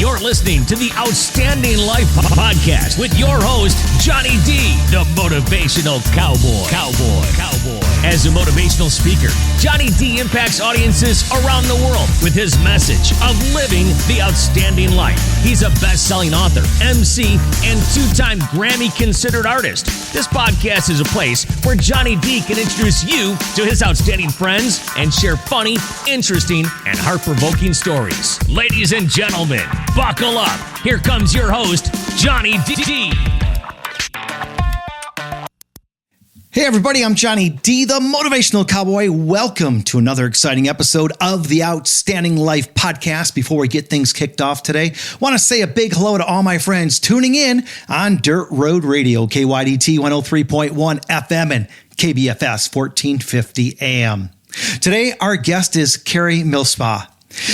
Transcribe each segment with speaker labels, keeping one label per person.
Speaker 1: You're listening to the Outstanding Life Podcast with your host, Johnny D, the Motivational Cowboy. As a motivational speaker, Johnny D impacts audiences around the world with his message of living the outstanding life. He's a best-selling author, MC, and two-time Grammy-considered artist. This podcast is a place where Johnny D can introduce you to his outstanding friends and share funny, interesting, and heart-provoking stories. Ladies and gentlemen, buckle up. Here comes your host, Johnny D.
Speaker 2: Hey everybody, I'm Johnny D, the Motivational Cowboy. Welcome to another exciting episode of the Outstanding Life Podcast. Before we get things kicked off today, want to say a big hello to all my friends tuning in on Dirt Road Radio, KYDT 103.1 FM and KBFS 1450 AM. Today, our guest is Karie Millspaugh.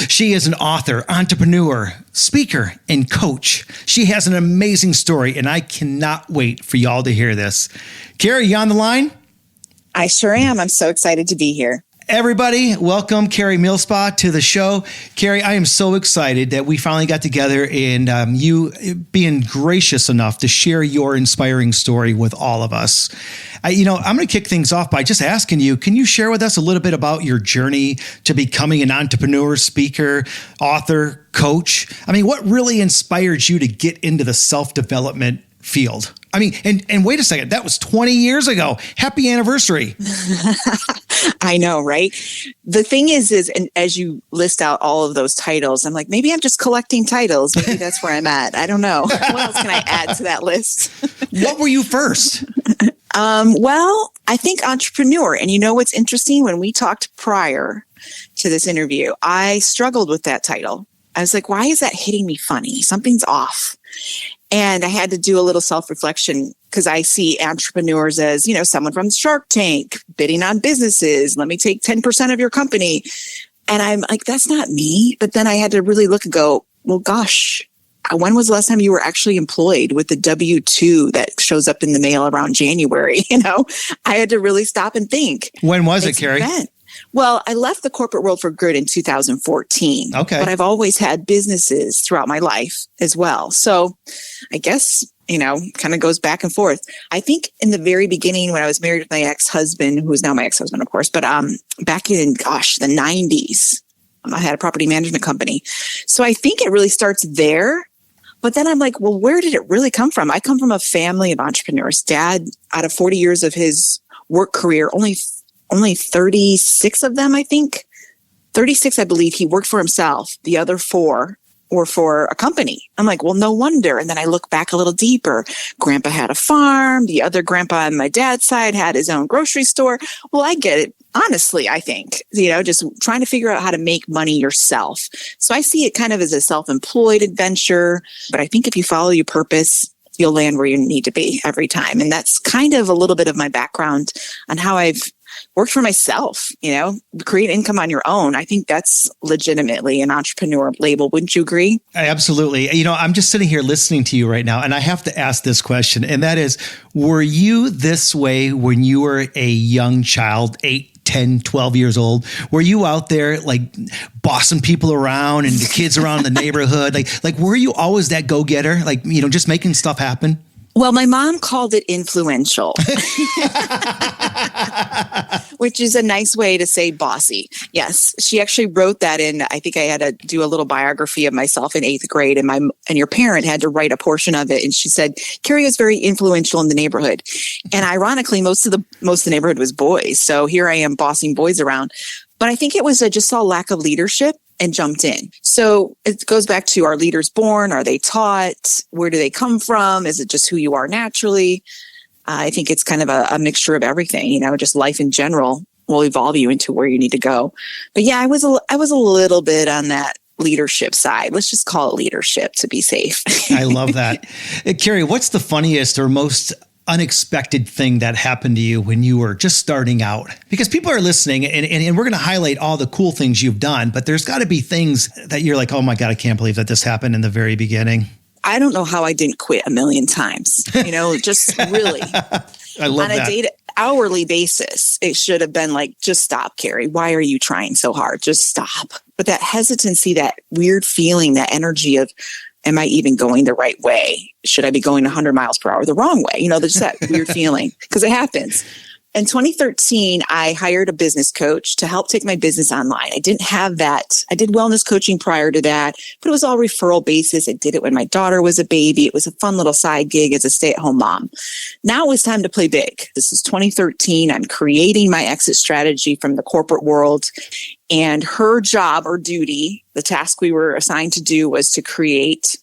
Speaker 2: She is an author, entrepreneur, speaker, and coach. She has an amazing story, and I cannot wait for y'all to hear this. Karie, you on the line?
Speaker 3: I sure am. I'm so excited to be here.
Speaker 2: Everybody, welcome Karie Millspaugh to the show. Karie, I am so excited that we finally got together and you being gracious enough to share your inspiring story with all of us. I'm going to kick things off by just asking you, can you share with us a little bit about your journey to becoming an entrepreneur, speaker, author, coach? I mean, what really inspired you to get into the self-development field? I mean, and wait a second, that was 20 years ago. Happy anniversary.
Speaker 3: I know, right? The thing is, and as you list out all of those titles, I'm like, maybe I'm just collecting titles. Maybe that's where I'm at. I don't know. What else can I add to that list?
Speaker 2: What were you first?
Speaker 3: Well, I think entrepreneur. And you know what's interesting? When we talked prior to this interview, I struggled with that title. I was like, why is that hitting me funny? Something's off. And I had to do a little self-reflection because I see entrepreneurs as, someone from Shark Tank bidding on businesses. Let me take 10% of your company. And I'm like, that's not me. But then I had to really look and go, well, gosh, when was the last time you were actually employed with the W-2 that shows up in the mail around January? I had to really stop and think.
Speaker 2: When was it, Karie?
Speaker 3: Well, I left the corporate world for good in 2014.
Speaker 2: Okay.
Speaker 3: But I've always had businesses throughout my life as well. So I guess, kind of goes back and forth. I think in the very beginning when I was married with my ex-husband, who is now my ex-husband, of course, but back in, the 90s, I had a property management company. So I think it really starts there. But then I'm like, well, where did it really come from? I come from a family of entrepreneurs. Dad, out of 40 years of his work career, only 36 of them, I think. 36, I believe, he worked for himself. The other 4 were for a company. I'm like, well, no wonder. And then I look back a little deeper. Grandpa had a farm. The other grandpa on my dad's side had his own grocery store. Well, I get it. Honestly, I think, just trying to figure out how to make money yourself. So I see it kind of as a self-employed adventure. But I think if you follow your purpose, you'll land where you need to be every time. And that's kind of a little bit of my background on how I've worked for myself, create income on your own. I think that's legitimately an entrepreneur label. Wouldn't you agree?
Speaker 2: Absolutely. I'm just sitting here listening to you right now, and I have to ask this question, and that is, were you this way when you were a young child, 8, 10, 12 years old? Were you out there like bossing people around and the kids around the neighborhood? Like, were you always that go-getter? Like, just making stuff happen?
Speaker 3: Well, my mom called it influential, which is a nice way to say bossy. Yes, she actually wrote that in. I think I had to do a little biography of myself in 8th grade, and your parent had to write a portion of it. And she said, Karie was very influential in the neighborhood. And ironically, most of the neighborhood was boys. So here I am bossing boys around. But I think it was just saw lack of leadership and jumped in. So it goes back to, are leaders born? Are they taught? Where do they come from? Is it just who you are naturally? I think it's kind of a mixture of everything, just life in general will evolve you into where you need to go. But yeah, I was a little bit on that leadership side. Let's just call it leadership to be safe.
Speaker 2: I love that. Karie, what's the funniest or most unexpected thing that happened to you when you were just starting out? Because people are listening and we're going to highlight all the cool things you've done, but there's got to be things that you're like, oh my God, I can't believe that this happened in the very beginning.
Speaker 3: I don't know how I didn't quit a million times, just really.
Speaker 2: I love that.
Speaker 3: On a hourly basis, it should have been like, just stop, Karie. Why are you trying so hard? Just stop. But that hesitancy, that weird feeling, that energy of, am I even going the right way? Should I be going 100 miles per hour the wrong way? There's that weird feeling, because it happens. In 2013, I hired a business coach to help take my business online. I didn't have that. I did wellness coaching prior to that, but it was all referral basis. I did it when my daughter was a baby. It was a fun little side gig as a stay-at-home mom. Now it was time to play big. This is 2013. I'm creating my exit strategy from the corporate world. And her job or duty, the task we were assigned to do, was to create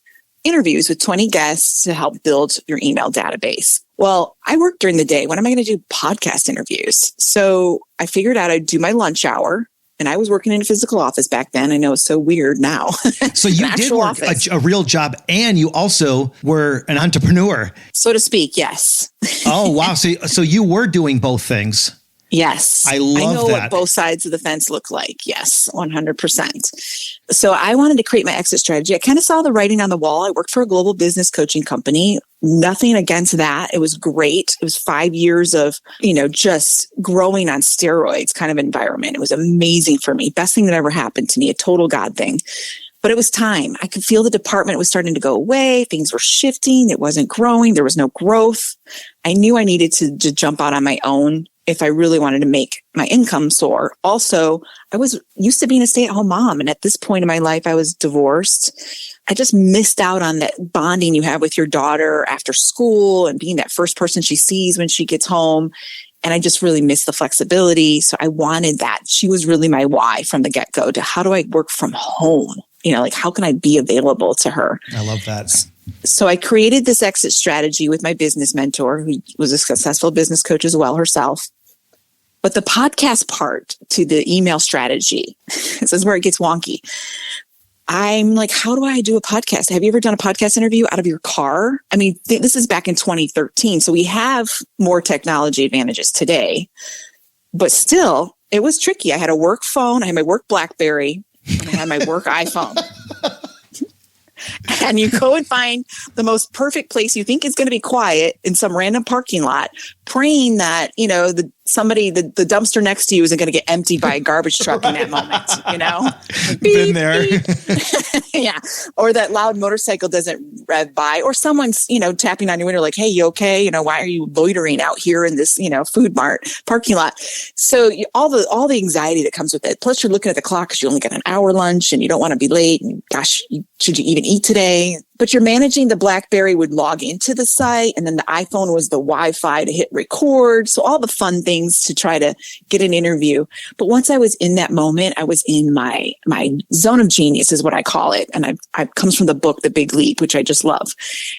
Speaker 3: interviews with 20 guests to help build your email database. Well, I work during the day. When am I going to do podcast interviews? So I figured out I'd do my lunch hour. And I was working in a physical office back then. I know it's so weird now.
Speaker 2: So you did work a real job, and you also were an entrepreneur.
Speaker 3: So to speak, yes.
Speaker 2: Oh, wow. So you were doing both things.
Speaker 3: Yes.
Speaker 2: I know
Speaker 3: what both sides of the fence look like. Yes, 100%. So I wanted to create my exit strategy. I kind of saw the writing on the wall. I worked for a global business coaching company. Nothing against that. It was great. It was 5 years of, just growing on steroids kind of environment. It was amazing for me. Best thing that ever happened to me, a total God thing. But it was time. I could feel the department was starting to go away. Things were shifting. It wasn't growing. There was no growth. I knew I needed to jump out on my own if I really wanted to make my income soar. Also, I was used to being a stay-at-home mom. And at this point in my life, I was divorced. I just missed out on that bonding you have with your daughter after school and being that first person she sees when she gets home. And I just really missed the flexibility. So I wanted that. She was really my why from the get-go to how do I work from home? How can I be available to her?
Speaker 2: I love that.
Speaker 3: So I created this exit strategy with my business mentor, who was a successful business coach as well herself. But the podcast part to the email strategy, this is where it gets wonky. I'm like, how do I do a podcast? Have you ever done a podcast interview out of your car? I mean, this is back in 2013. So we have more technology advantages today, but still it was tricky. I had a work phone. I had my work BlackBerry and I had my work iPhone. And you go and find the most perfect place you think is going to be quiet in some random parking lot, praying that, the dumpster next to you isn't going to get emptied by a garbage truck in that moment,
Speaker 2: Been there.
Speaker 3: Yeah. Or that loud motorcycle doesn't rev by, or someone's, tapping on your window like, hey, you okay? Why are you loitering out here in this, food mart parking lot? So all the anxiety that comes with it. Plus you're looking at the clock because you only got an hour lunch and you don't want to be late. And gosh, should you even eat today? But you're managing. The BlackBerry would log into the site, and then the iPhone was the Wi-Fi to hit record. So all the fun things to try to get an interview. But once I was in that moment, I was in my zone of genius is what I call it. And I comes from the book, The Big Leap, which I just love.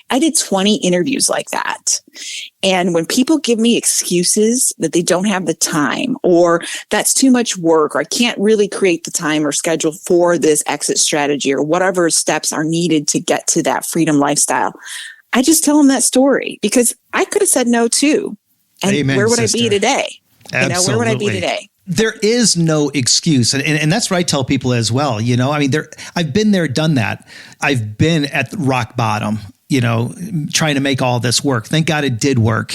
Speaker 3: I did 20 interviews like that. And when people give me excuses that they don't have the time, or that's too much work, or I can't really create the time or schedule for this exit strategy, or whatever steps are needed to get to that freedom lifestyle, I just tell them that story, because I could have said no too. And
Speaker 2: Amen,
Speaker 3: where would
Speaker 2: sister.
Speaker 3: I be today?
Speaker 2: Absolutely.
Speaker 3: Where would I be today?
Speaker 2: There is no excuse. And that's what I tell people as well. I've been there, done that. I've been at rock bottom, trying to make all this work. Thank God it did work,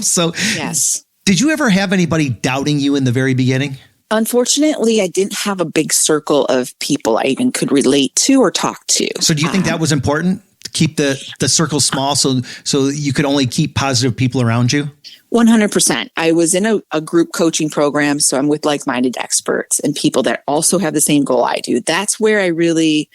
Speaker 2: So
Speaker 3: yes.
Speaker 2: Did you ever have anybody doubting you in the very beginning?
Speaker 3: Unfortunately, I didn't have a big circle of people I even could relate to or talk to.
Speaker 2: So do you think that was important? To keep the circle small so you could only keep positive people around you?
Speaker 3: 100%. I was in a group coaching program, so I'm with like-minded experts and people that also have the same goal I do. That's where I really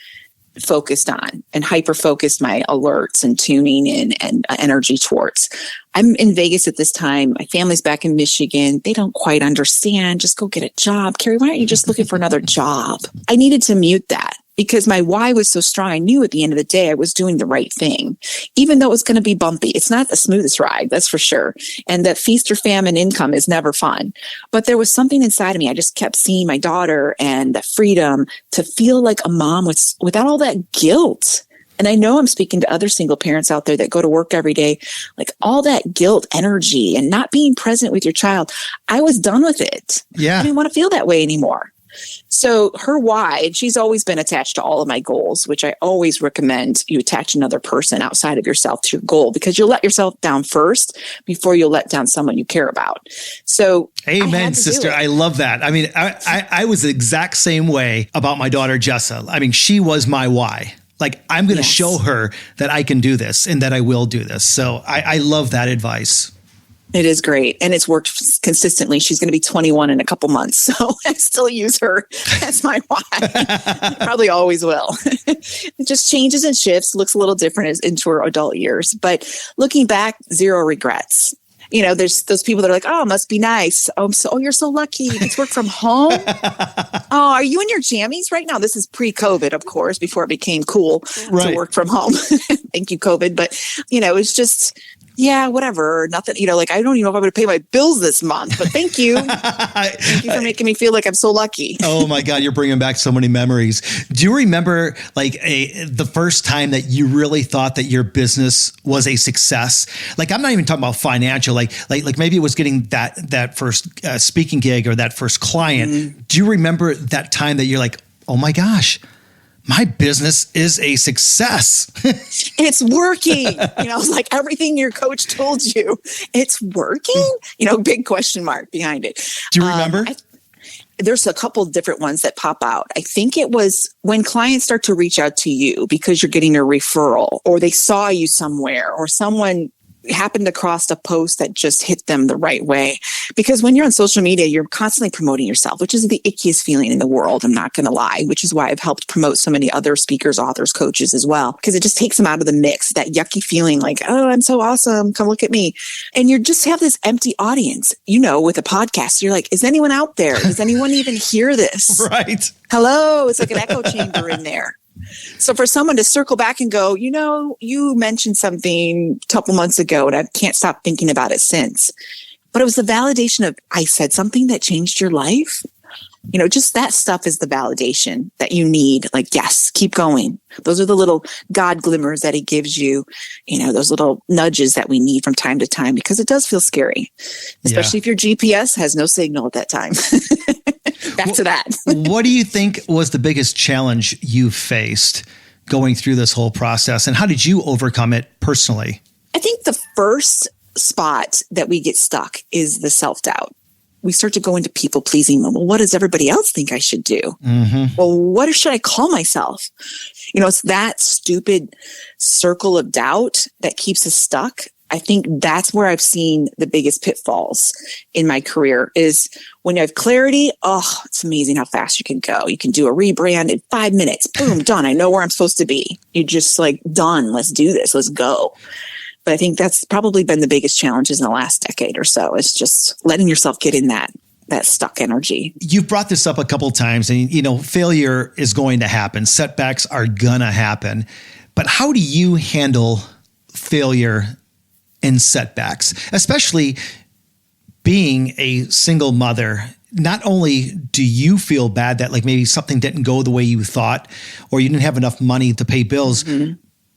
Speaker 3: focused on and hyper-focused my alerts and tuning in and energy towards. I'm in Vegas at this time. My family's back in Michigan. They don't quite understand. Just go get a job. Karie, why aren't you just looking for another job? I needed to mute that because my why was so strong. I knew at the end of the day, I was doing the right thing, even though it was going to be bumpy. It's not the smoothest ride, that's for sure. And that feast or famine income is never fun. But there was something inside of me. I just kept seeing my daughter and the freedom to feel like a mom without all that guilt. And I know I'm speaking to other single parents out there that go to work every day, like all that guilt, energy, and not being present with your child. I was done with it.
Speaker 2: Yeah.
Speaker 3: I didn't want to feel that way anymore. So her why, and she's always been attached to all of my goals, which I always recommend you attach another person outside of yourself to your goal, because you'll let yourself down first before you'll let down someone you care about. So
Speaker 2: amen, sister. I love that. I mean, I was the exact same way about my daughter, Jessa. I mean, she was my why. Like, I'm going to show her that I can do this and that I will do this. So I love that advice.
Speaker 3: It is great. And it's worked consistently. She's going to be 21 in a couple months. So I still use her as my why. Probably always will. It just changes and shifts, looks a little different into her adult years. But looking back, zero regrets. You know, there's those people that are like, oh, it must be nice. Oh, you're so lucky. You get to work from home. Oh, are you in your jammies right now? This is pre-COVID, of course, before it became cool to work from home. Thank you, COVID. But, you know, it's just, yeah, whatever. Nothing, you know, like, I don't even know if I'm going to pay my bills this month, but thank you. Thank you for making me feel like I'm so lucky.
Speaker 2: Oh my God, you're bringing back so many memories. Do you remember like the first time that you really thought that your business was a success? Like, I'm not even talking about financial, like maybe it was getting that first speaking gig or that first client. Mm-hmm. Do you remember that time that you're like, oh my gosh, my business is a success.
Speaker 3: It's working. You know, it's like everything your coach told you, it's working, you know, big question mark behind it.
Speaker 2: Do you remember?
Speaker 3: There's a couple of different ones that pop out. I think it was when clients start to reach out to you because you're getting a referral, or they saw you somewhere, or someone happened across a post that just hit them the right way. Because when you're on social media, you're constantly promoting yourself, which is the ickiest feeling in the world. I'm not going to lie, which is why I've helped promote so many other speakers, authors, coaches as well, because it just takes them out of the mix, that yucky feeling like, oh, I'm so awesome. Come look at me. And you just have this empty audience, you know, with a podcast. You're like, is anyone out there? Does anyone even hear this?
Speaker 2: Right.
Speaker 3: Hello. It's like an echo chamber in there. So for someone to circle back and go, you know, you mentioned something a couple months ago and I can't stop thinking about it since. But it was the validation of, I said something that changed your life. You know, just that stuff is the validation that you need. Like, yes, keep going. Those are the little God glimmers that he gives you, you know, those little nudges that we need from time to time, because it does feel scary, especially if your GPS has no signal at that time. Back to that.
Speaker 2: What do you think was the biggest challenge you faced going through this whole process, and how did you overcome it personally?
Speaker 3: I think the first spot that we get stuck is the self-doubt. We start to go into people pleasing. Well, what does everybody else think I should do? Mm-hmm. Well, what should I call myself? You know, it's that stupid circle of doubt that keeps us stuck. I think that's where I've seen the biggest pitfalls in my career, is when you have clarity. Oh, it's amazing how fast you can go. You can do a rebrand in 5 minutes. Boom, done. I know where I'm supposed to be. You're just like, done. Let's do this. Let's go. But I think that's probably been the biggest challenges in the last decade or so, is just letting yourself get in that stuck energy.
Speaker 2: You've brought this up a couple of times, and, you know, failure is going to happen. Setbacks are going to happen. But how do you handle failure and setbacks, especially being a single mother? Not only do you feel bad that like maybe something didn't go the way you thought, or you didn't have enough money to pay bills,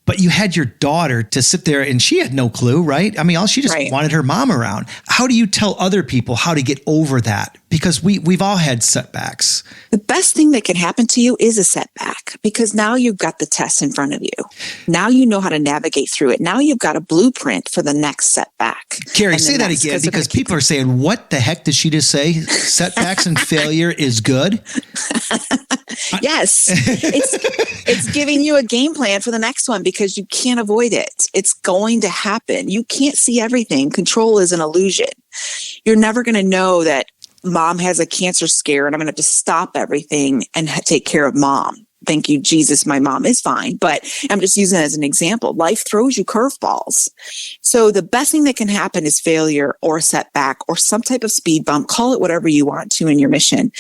Speaker 2: but you had your daughter to sit there and she had no clue, right? I mean, she just wanted her mom around. How do you tell other people how to get over that? Because we've all had setbacks.
Speaker 3: The best thing that can happen to you is a setback, because now you've got the test in front of you. Now you know how to navigate through it. Now you've got a blueprint for the next setback.
Speaker 2: Karie, say that again, because people are saying, what the heck did she just say? Setbacks and failure is good?
Speaker 3: Yes. It's giving you a game plan for the next one, because you can't avoid it. It's going to happen. You can't see everything. Control is an illusion. You're never going to know that mom has a cancer scare and I'm going to have to stop everything and take care of mom. Thank you, Jesus, my mom is fine. But I'm just using it as an example. Life throws you curveballs. So the best thing that can happen is failure or a setback or some type of speed bump. Call it whatever you want to in your mission.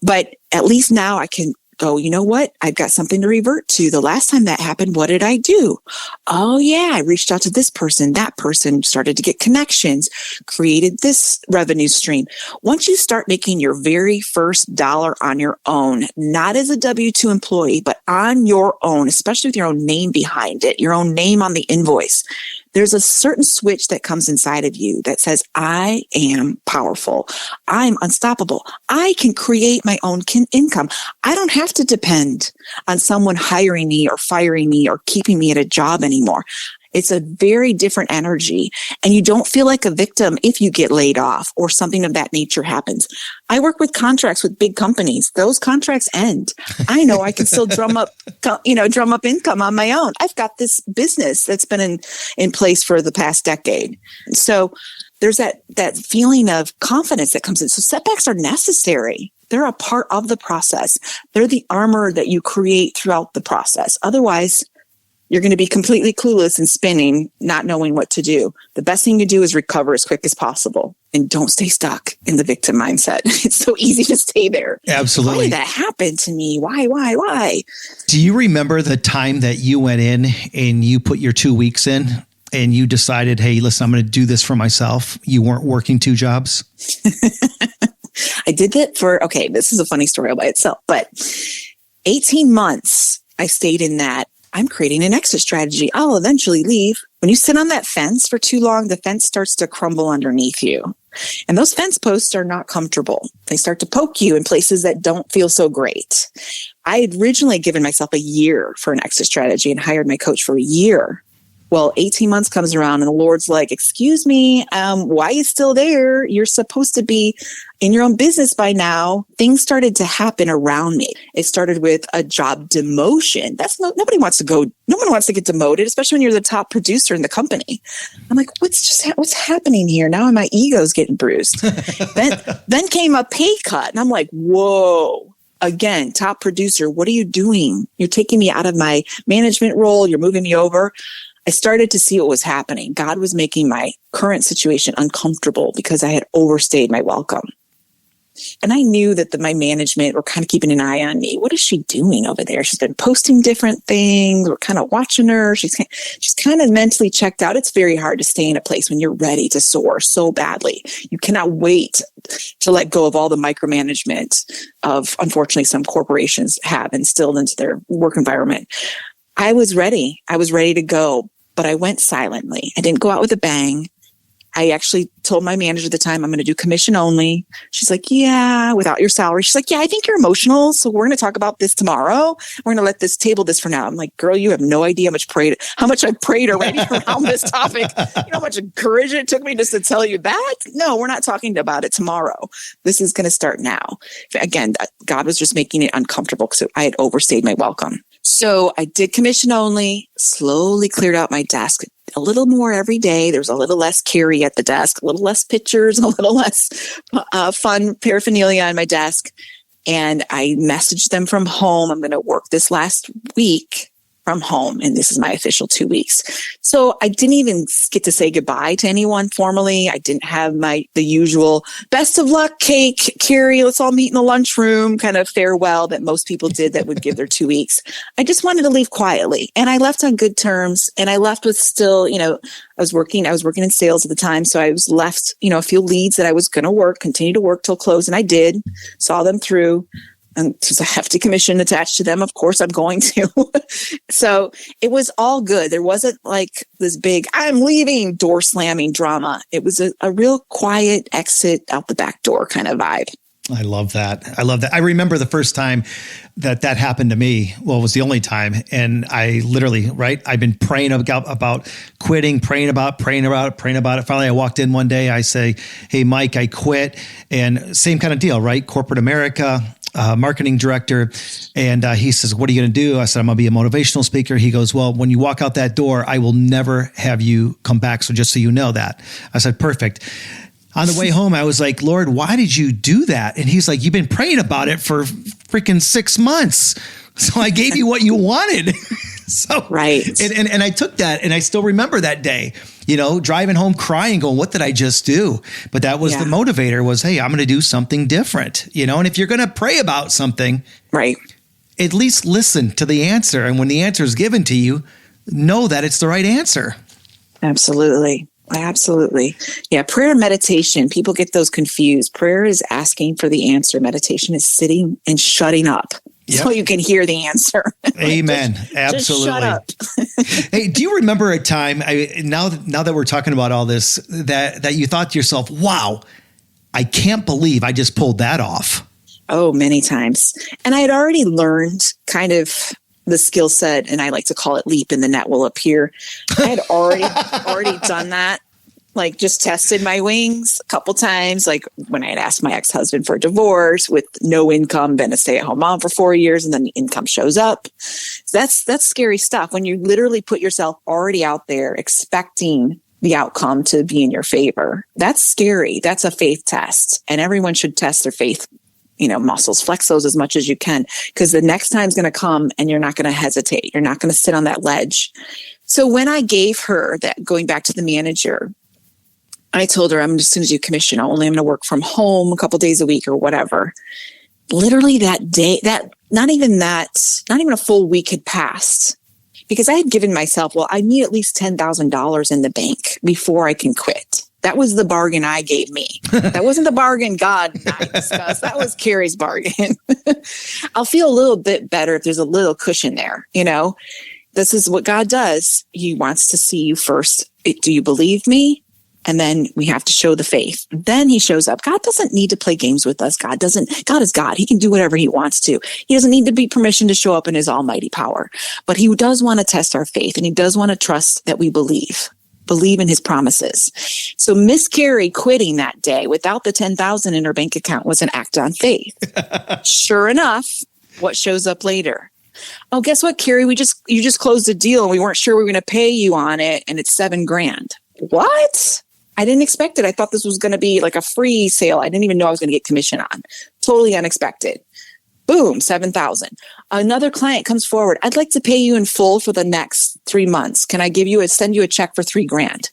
Speaker 3: But at least now I can go, you know what? I've got something to revert to. The last time that happened, what did I do? Oh yeah, I reached out to this person. That person started to get connections, created this revenue stream. Once you start making your very first dollar on your own, not as a W-2 employee, but on your own, especially with your own name behind it, your own name on the invoice, there's a certain switch that comes inside of you that says, I am powerful. I'm unstoppable. I can create my own income. I don't have to depend on someone hiring me or firing me or keeping me at a job anymore. It's a very different energy, and you don't feel like a victim if you get laid off or something of that nature happens. I work with contracts with big companies. Those contracts end. I know I can still drum up income on my own. I've got this business that's been in place for the past decade. So there's that feeling of confidence that comes in. So setbacks are necessary. They're a part of the process. They're the armor that you create throughout the process. Otherwise, you're going to be completely clueless and spinning, not knowing what to do. The best thing to do is recover as quick as possible and don't stay stuck in the victim mindset. It's so easy to stay there.
Speaker 2: Absolutely.
Speaker 3: Why did that happen to me? Why?
Speaker 2: Do you remember the time that you went in and you put your 2 weeks in and you decided, hey, listen, I'm going to do this for myself? You weren't working 2 jobs?
Speaker 3: I did that this is a funny story all by itself, but 18 months I stayed in that. I'm creating an exit strategy. I'll eventually leave. When you sit on that fence for too long, the fence starts to crumble underneath you. And those fence posts are not comfortable. They start to poke you in places that don't feel so great. I had originally given myself a year for an exit strategy and hired my coach for a year. Well, 18 months comes around and the Lord's like, excuse me, why are you still there? You're supposed to be in your own business by now. Things started to happen around me. It started with a job demotion. Nobody wants to get demoted, especially when you're the top producer in the company. I'm like, what's happening here? Now my ego's getting bruised. then came a pay cut and I'm like, whoa. Again, top producer, what are you doing? You're taking me out of my management role. You're moving me over. I started to see what was happening. God was making my current situation uncomfortable because I had overstayed my welcome. And I knew that my management were kind of keeping an eye on me. What is she doing over there? She's been posting different things. We're kind of watching her. She's kind of mentally checked out. It's very hard to stay in a place when you're ready to soar so badly. You cannot wait to let go of all the micromanagement of, unfortunately, some corporations have instilled into their work environment. I was ready. I was ready to go, but I went silently. I didn't go out with a bang. I actually told my manager at the time, I'm going to do commission only. She's like, yeah, without your salary. She's like, yeah, I think you're emotional. So we're going to talk about this tomorrow. We're going to table this for now. I'm like, girl, you have no idea how much I prayed already around this topic. You know how much courage it took me just to tell you that? No, we're not talking about it tomorrow. This is going to start now. Again, God was just making it uncomfortable because I had overstayed my welcome. So I did commission only, slowly cleared out my desk a little more every day. There was a little less Karie at the desk, a little less pictures, a little less fun paraphernalia on my desk. And I messaged them from home. I'm going to work this last week from home. And this is my official 2 weeks. So I didn't even get to say goodbye to anyone formally. I didn't have the usual best of luck cake, Karie, let's all meet in the lunchroom kind of farewell that most people did that would give their 2 weeks. I just wanted to leave quietly, and I left on good terms, and I left with still, I was working in sales at the time. So I was left, a few leads that I was going to continue to work till close. And I did, saw them through. And there's a hefty commission attached to them. Of course, I'm going to. So it was all good. There wasn't like this big, I'm leaving, door slamming drama. It was a real quiet exit out the back door kind of vibe.
Speaker 2: I love that. I remember the first time that happened to me. Well, it was the only time. And I literally, I've been praying about quitting, praying about it. Finally, I walked in one day. I say, hey, Mike, I quit. And same kind of deal, right? Corporate America, marketing director. And he says, what are you going to do? I said, I'm going to be a motivational speaker. He goes, well, when you walk out that door, I will never have you come back. So just so you know that. I said, perfect. On the way home, I was like, Lord, why did you do that? And he's like, you've been praying about it for freaking 6 months. So I gave you what you wanted. So,
Speaker 3: right.
Speaker 2: And I took that, and I still remember that day, driving home crying, going, what did I just do? But that was the motivator was, hey, I'm going to do something different, and if you're going to pray about something,
Speaker 3: right,
Speaker 2: at least listen to the answer. And when the answer is given to you, know that it's the right answer.
Speaker 3: Absolutely. Yeah. Prayer and meditation, people get those confused. Prayer is asking for the answer. Meditation is sitting and shutting up so you can hear the answer.
Speaker 2: Amen.
Speaker 3: Absolutely.
Speaker 2: Just shut up. Hey, do you remember a time, now that we're talking about all this, that you thought to yourself, wow, I can't believe I just pulled that off?
Speaker 3: Oh, many times. And I had already learned kind of the skill set, and I like to call it leap and the net will appear. I had already done that. Like just tested my wings a couple times. Like when I had asked my ex-husband for a divorce with no income, been a stay-at-home mom for 4 years, and then the income shows up. That's scary stuff when you literally put yourself already out there expecting the outcome to be in your favor. That's scary. That's a faith test. And everyone should test their faith, muscles, flex those as much as you can, because the next time's going to come and you're not going to hesitate. You're not going to sit on that ledge. So when I gave her that, going back to the manager, I told her, as soon as you commission, I'm going to work from home a couple days a week or whatever. Literally that day, not even a full week had passed, because I had given myself, I need at least $10,000 in the bank before I can quit. That was the bargain I gave me. That wasn't the bargain God and I discussed. That was Karie's bargain. I'll feel a little bit better if there's a little cushion there. This is what God does. He wants to see you first. Do you believe me? And then we have to show the faith. Then he shows up. God doesn't need to play games with us. God is God. He can do whatever he wants to. He doesn't need to be permission to show up in his almighty power. But he does want to test our faith, and he does want to trust that we believe in his promises. So Miss Karie quitting that day without the $10,000 in her bank account was an act on faith. Sure enough, what shows up later? Oh, guess what, Karie? You just closed a deal and we weren't sure we were going to pay you on it, and it's $7,000. What? I didn't expect it. I thought this was going to be like a free sale. I didn't even know I was going to get commission on. Totally unexpected. Boom, $7,000. Another client comes forward. I'd like to pay you in full for the next 3 months. Can I send you a check for $3,000?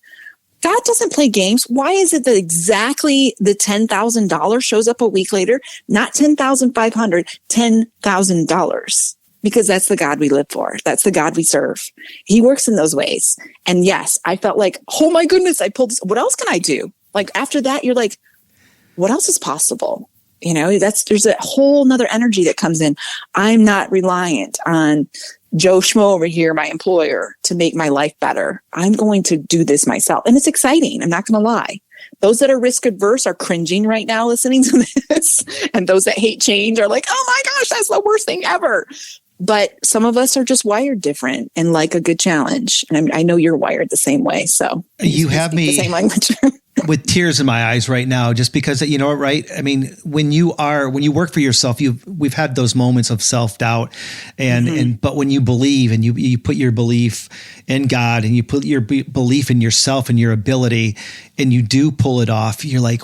Speaker 3: God doesn't play games. Why is it that exactly the $10,000 shows up a week later? Not $10,500, $10,000. Because that's the God we live for. That's the God we serve. He works in those ways. And yes, I felt like, oh my goodness, I pulled this. What else can I do? Like after that, you're like, what else is possible? There's a whole nother energy that comes in. I'm not reliant on Joe Schmo over here, my employer, to make my life better. I'm going to do this myself. And it's exciting. I'm not going to lie. Those that are risk adverse are cringing right now listening to this. And those that hate change are like, oh my gosh, that's the worst thing ever. But some of us are just wired different and like a good challenge. And I know you're wired the same way. So
Speaker 2: you have me
Speaker 3: the same language.
Speaker 2: with tears in my eyes right now, just because, right? I mean, when you work for yourself, we've had those moments of self-doubt but when you believe and you put your belief in God and you put your belief in yourself and your ability and you do pull it off, you're like,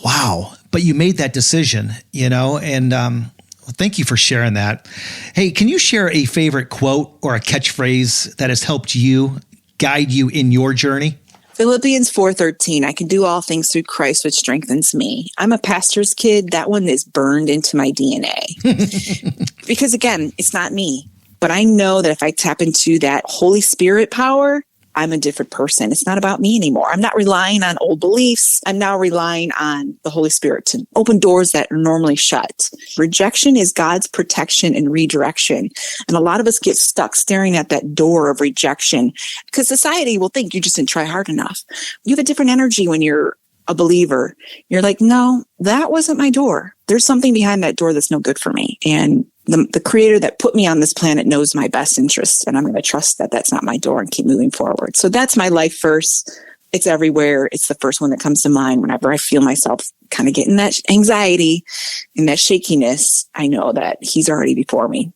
Speaker 2: wow, but you made that decision, and, well, thank you for sharing that. Hey, can you share a favorite quote or a catchphrase that has helped you guide you in your journey?
Speaker 3: Philippians 4:13, I can do all things through Christ, which strengthens me. I'm a pastor's kid. That one is burned into my DNA. Because again, it's not me. But I know that if I tap into that Holy Spirit power, I'm a different person. It's not about me anymore. I'm not relying on old beliefs. I'm now relying on the Holy Spirit to open doors that are normally shut. Rejection is God's protection and redirection. And a lot of us get stuck staring at that door of rejection because society will think you just didn't try hard enough. You have a different energy when you're a believer. You're like, no, that wasn't my door. There's something behind that door that's no good for me. And the creator that put me on this planet knows my best interests, and I'm going to trust that that's not my door and keep moving forward. So that's my life first. It's everywhere. It's the first one that comes to mind whenever I feel myself kind of getting that anxiety and that shakiness. I know that he's already before me.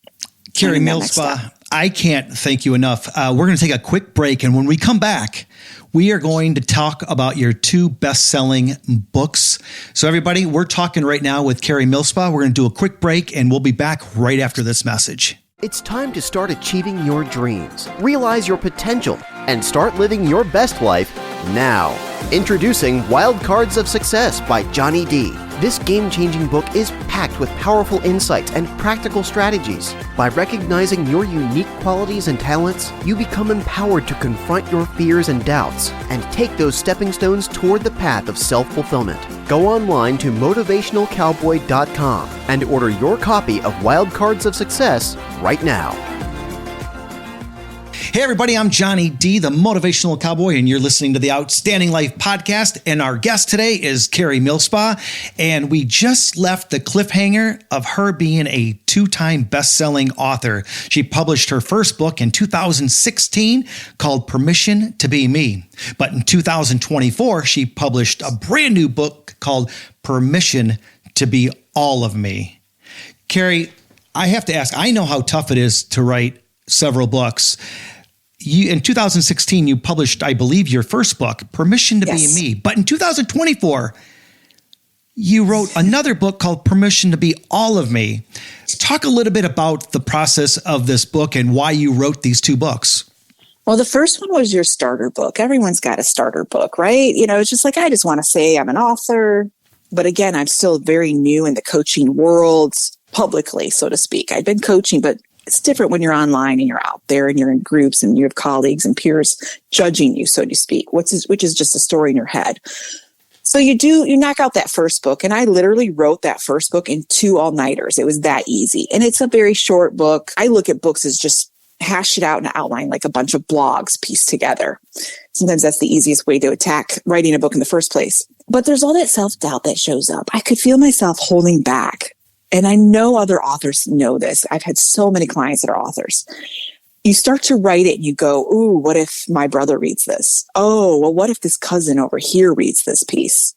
Speaker 2: Karie Millspaugh, I can't thank you enough. We're going to take a quick break, and when we come back, we are going to talk about your 2 best-selling books. So everybody, we're talking right now with Karie Millspaugh. We're going to do a quick break, and we'll be back right after this message.
Speaker 4: It's time to start achieving your dreams, realize your potential, and start living your best life now. Introducing Wild Cards of Success by Johnny D. This game-changing book is packed with powerful insights and practical strategies. By recognizing your unique qualities and talents, you become empowered to confront your fears and doubts and take those stepping stones toward the path of self-fulfillment. Go online to motivationalcowboy.com and order your copy of Wild Cards of Success right now.
Speaker 2: Hey everybody, I'm Johnny D, the Motivational Cowboy, and you're listening to the Outstanding Life podcast. And our guest today is Karie Millspaugh, and we just left the cliffhanger of her being a two-time best-selling author. She published her first book in 2016 called Permission to Be Me. But in 2024, she published a brand new book called Permission to Be All of Me. Karie, I have to ask, I know how tough it is to write several books. In 2016, you published, I believe, your first book, Permission to Be Me. But in 2024, you wrote another book called Permission to Be All of Me. Talk a little bit about the process of this book and why you wrote these two books.
Speaker 3: Well, the first one was your starter book. Everyone's got a starter book, right? You know, it's just like, I just want to say I'm an author. But again, I'm still very new in the coaching world, publicly, so to speak. I've been coaching, but it's different when you're online and you're out there and you're in groups and you have colleagues and peers judging you, so to speak, which is just a story in your head. So you knock out that first book. And I literally wrote that first book in 2 all-nighters. It was that easy. And it's a very short book. I look at books as just hash it out and outline like a bunch of blogs pieced together. Sometimes that's the easiest way to attack writing a book in the first place. But there's all that self-doubt that shows up. I could feel myself holding back. And I know other authors know this. I've had so many clients that are authors. You start to write it and you go, ooh, what if my brother reads this? Oh, well, what if this cousin over here reads this piece?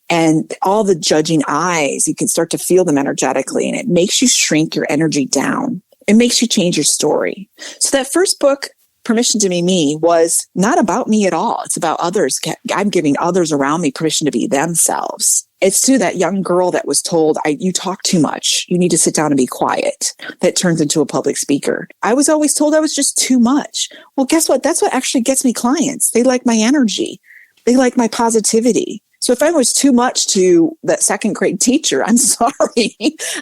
Speaker 3: And all the judging eyes, you can start to feel them energetically, and it makes you shrink your energy down. It makes you change your story. So that first book, Permission to Be Me, was not about me at all. It's about others. I'm giving others around me permission to be themselves. It's to that young girl that was told, you talk too much. You need to sit down and be quiet. That turns into a public speaker. I was always told I was just too much. Well, guess what? That's what actually gets me clients. They like my energy. They like my positivity. So if I was too much to that second grade teacher, I'm sorry.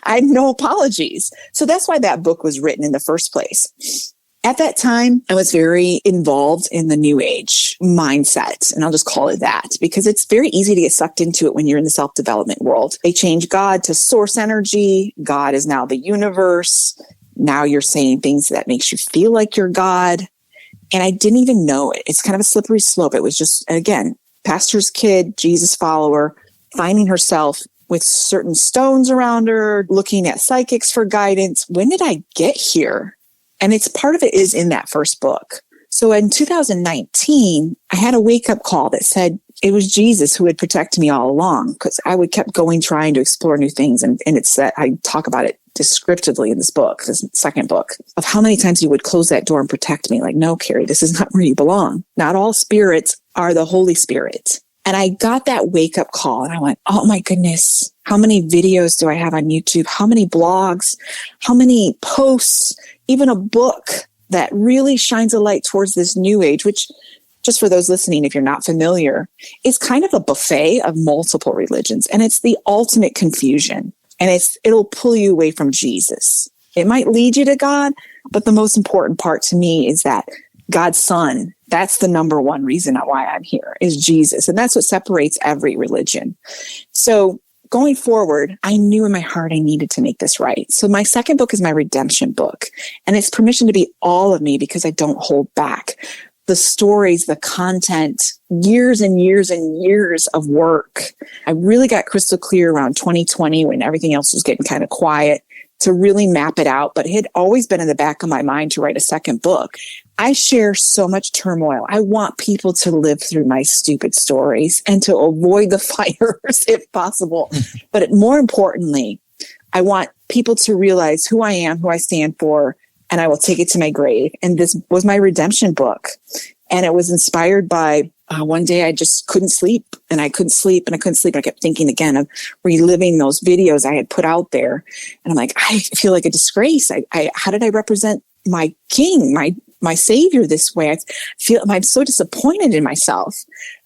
Speaker 3: I have no apologies. So that's why that book was written in the first place. At that time, I was very involved in the new age mindset, and I'll just call it that because it's very easy to get sucked into it when you're in the self-development world. They change God to source energy. God is now the universe. Now you're saying things that makes you feel like you're God. And I didn't even know it. It's kind of a slippery slope. It was just, again, pastor's kid, Jesus follower, finding herself with certain stones around her, looking at psychics for guidance. When did I get here? And it's part of it is in that first book. So in 2019, I had a wake-up call that said it was Jesus who had protected me all along, because I would kept going, trying to explore new things. And it's that I talk about it descriptively in this book, this second book, of how many times he would close that door and protect me. Like, no, Karie, this is not where you belong. Not all spirits are the Holy Spirit. And I got that wake-up call and I went, oh my goodness, how many videos do I have on YouTube? How many blogs? How many posts? Even a book that really shines a light towards this new age, which, just for those listening, if you're not familiar, is kind of a buffet of multiple religions. And it's the ultimate confusion. And it'll pull you away from Jesus. It might lead you to God, but the most important part to me is that God's Son, that's the number one reason why I'm here, is Jesus. And that's what separates every religion. So going forward, I knew in my heart I needed to make this right. So my second book is my redemption book, and it's Permission to Be All of Me, because I don't hold back. The stories, the content, years and years and years of work. I really got crystal clear around 2020 when everything else was getting kind of quiet to really map it out, but it had always been in the back of my mind to write a second book. I share so much turmoil. I want people to live through my stupid stories and to avoid the fires if possible. But more importantly, I want people to realize who I am, who I stand for, and I will take it to my grave. And this was my redemption book. And it was inspired by one day I just couldn't sleep, and I couldn't sleep and I couldn't sleep. I kept thinking again of reliving those videos I had put out there. And I'm like, I feel like a disgrace. How did I represent my king, my savior this way? I'm so disappointed in myself.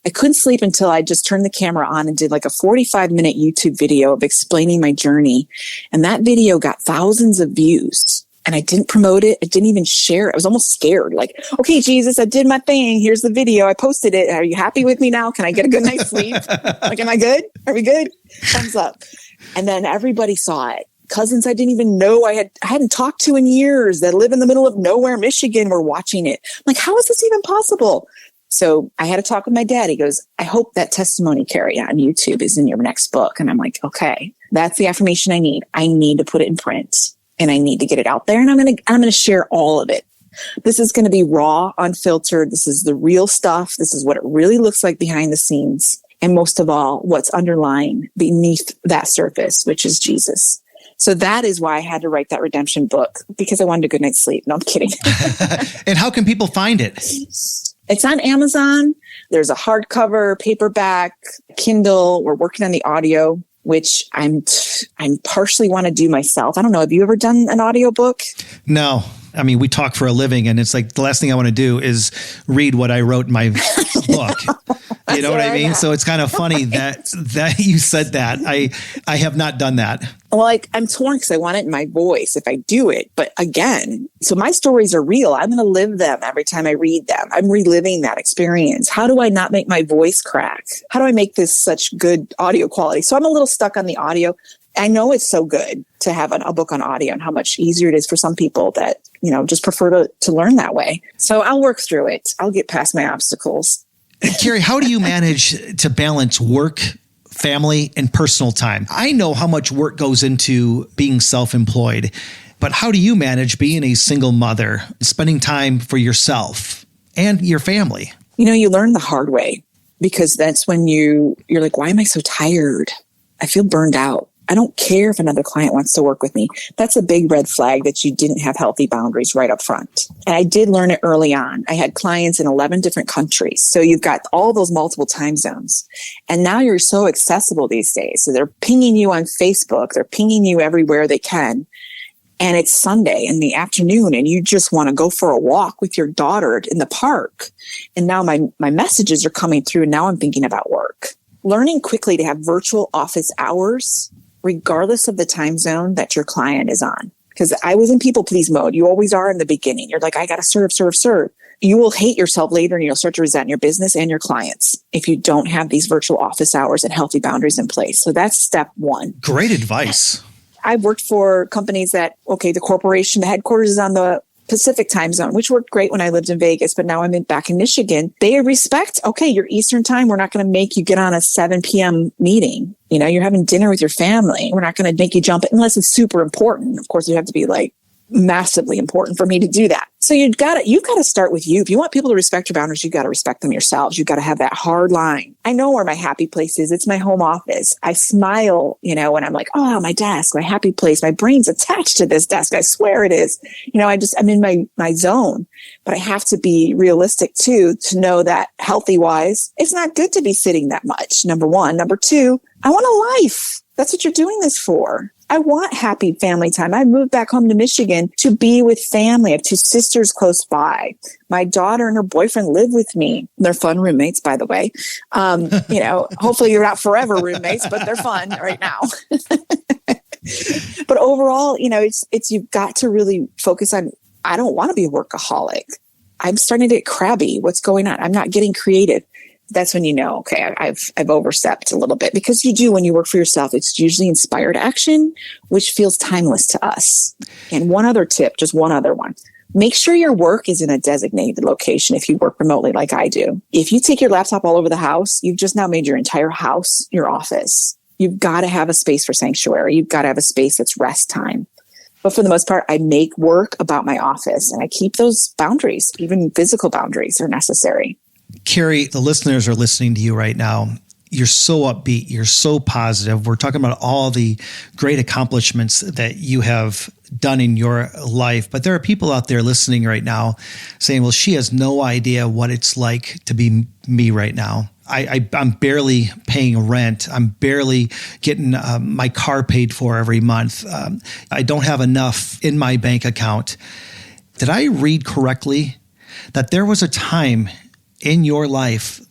Speaker 3: I couldn't sleep until I just turned the camera on and did like a 45-minute YouTube video of explaining my journey. And that video got thousands of views. And I didn't promote it. I didn't even share it. I was almost scared. Like, okay, Jesus, I did my thing. Here's the video. I posted it. Are you happy with me now? Can I get a good night's sleep? Like, am I good? Are we good? Thumbs up. And then everybody saw it. Cousins I didn't even know I hadn't talked to in years that live in the middle of nowhere, Michigan, were watching it. I'm like, how is this even possible? So I had a talk with my dad. He goes, I hope that testimony, Karie, on YouTube is in your next book. And I'm like, okay, that's the affirmation I need. I need to put it in print and I need to get it out there. And I'm going to share all of it. This is going to be raw, unfiltered. This is the real stuff. This is what it really looks like behind the scenes. And most of all, what's underlying beneath that surface, which is Jesus. So that is why I had to write that redemption book, because I wanted a good night's sleep. No, I'm kidding.
Speaker 2: And how can people find it?
Speaker 3: It's on Amazon. There's a hardcover, paperback, Kindle. We're working on the audio, which I'm partially want to do myself. I don't know. Have you ever done an audiobook?
Speaker 2: No. I mean, we talk for a living, and it's like the last thing I want to do is read what I wrote in my book. You know what I mean? So it's kind of funny that you said that. I have not done that.
Speaker 3: Well, I'm torn because I want it in my voice if I do it. But again, so my stories are real. I'm going to live them every time I read them. I'm reliving that experience. How do I not make my voice crack? How do I make this such good audio quality? So I'm a little stuck on the audio. I know it's so good to have a book on audio and how much easier it is for some people that, just prefer to learn that way. So I'll work through it. I'll get past my obstacles.
Speaker 2: Karie, how do you manage to balance work, family, and personal time? I know how much work goes into being self-employed, but how do you manage being a single mother, spending time for yourself and your family?
Speaker 3: You learn the hard way, because that's when you're like, why am I so tired? I feel burned out. I don't care if another client wants to work with me. That's a big red flag that you didn't have healthy boundaries right up front. And I did learn it early on. I had clients in 11 different countries. So you've got all those multiple time zones. And now you're so accessible these days. So they're pinging you on Facebook. They're pinging you everywhere they can. And it's Sunday in the afternoon and you just want to go for a walk with your daughter in the park. And now my messages are coming through and now I'm thinking about work. Learning quickly to have virtual office hours, regardless of the time zone that your client is on. Because I was in people please mode. You always are in the beginning. You're like, I got to serve, serve, serve. You will hate yourself later and you'll start to resent your business and your clients if you don't have these virtual office hours and healthy boundaries in place. So that's step one.
Speaker 2: Great advice.
Speaker 3: I've worked for companies that, the corporation, the headquarters is on the Pacific time zone, which worked great when I lived in Vegas, but now I'm back in Michigan. They respect, your Eastern time. We're not going to make you get on a 7 p.m. meeting. You're having dinner with your family. We're not going to make you jump unless it's super important. Of course, you have to be massively important for me to do that. So you've got to start with you. If you want people to respect your boundaries, you've got to respect them yourselves. You've got to have that hard line. I know where my happy place is. It's my home office. I smile, when I'm like, oh, my desk, my happy place. My brain's attached to this desk. I swear it is. I'm in my zone, but I have to be realistic too, to know that healthy wise, it's not good to be sitting that much. Number one. Number two, I want a life. That's what you're doing this for. I want happy family time. I moved back home to Michigan to be with family. I have 2 sisters close by. My daughter and her boyfriend live with me. They're fun roommates, by the way. Hopefully you're not forever roommates, but they're fun right now. But overall, it's you've got to really focus on, I don't want to be a workaholic. I'm starting to get crabby. What's going on? I'm not getting creative. That's when I've overstepped a little bit, because you do when you work for yourself. It's usually inspired action, which feels timeless to us. And one other tip, just one other one. Make sure your work is in a designated location if you work remotely like I do. If you take your laptop all over the house, you've just now made your entire house your office. You've got to have a space for sanctuary. You've got to have a space that's rest time. But for the most part, I make work about my office and I keep those boundaries, even physical boundaries are necessary.
Speaker 2: Karie, the listeners are listening to you right now. You're so upbeat. You're so positive. We're talking about all the great accomplishments that you have done in your life. But there are people out there listening right now saying, well, she has no idea what it's like to be me right now. I'm barely paying rent. I'm barely getting my car paid for every month. I don't have enough in my bank account. Did I read correctly that there was a time in your life